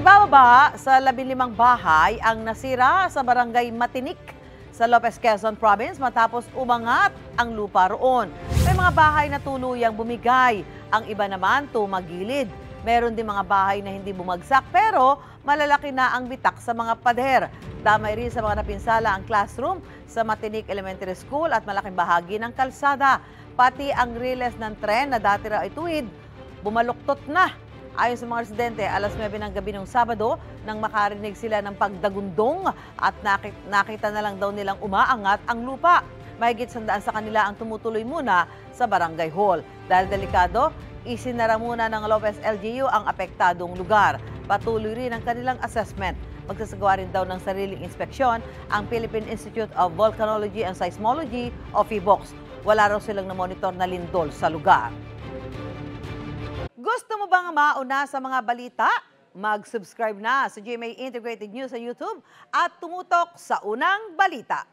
Ibababa sa 15 bahay ang nasira sa barangay Matinik sa Lopez, Quezon Province matapos umangat ang lupa roon. May mga bahay na tuluyang bumigay, ang iba naman tumagilid. Meron din mga bahay na hindi bumagsak pero malalaki na ang bitak sa mga pader. Damay rin sa mga napinsala ang classroom sa Matinik Elementary School at malaking bahagi ng kalsada. Pati ang riles ng tren na dati raw ay tuwid, bumaluktot na. Ayon sa mga residente, alas 9 ng gabi ng Sabado nang makarinig sila ng pagdagundong at nakita na lang daw nilang umaangat ang lupa. Mahigit 100 sa kanila ang tumutuloy muna sa barangay hall. Dahil delikado, isinara muna ng Lopez LGU ang apektadong lugar. Patuloy rin ang kanilang assessment. Magsasagawa rin daw ng sariling inspeksyon ang Philippine Institute of Volcanology and Seismology o PHIVOLCS. Wala raw silang na-monitor na lindol sa lugar. Gusto mo bang mauna sa mga balita? Mag-subscribe na sa GMA Integrated News sa YouTube at tumutok sa unang balita.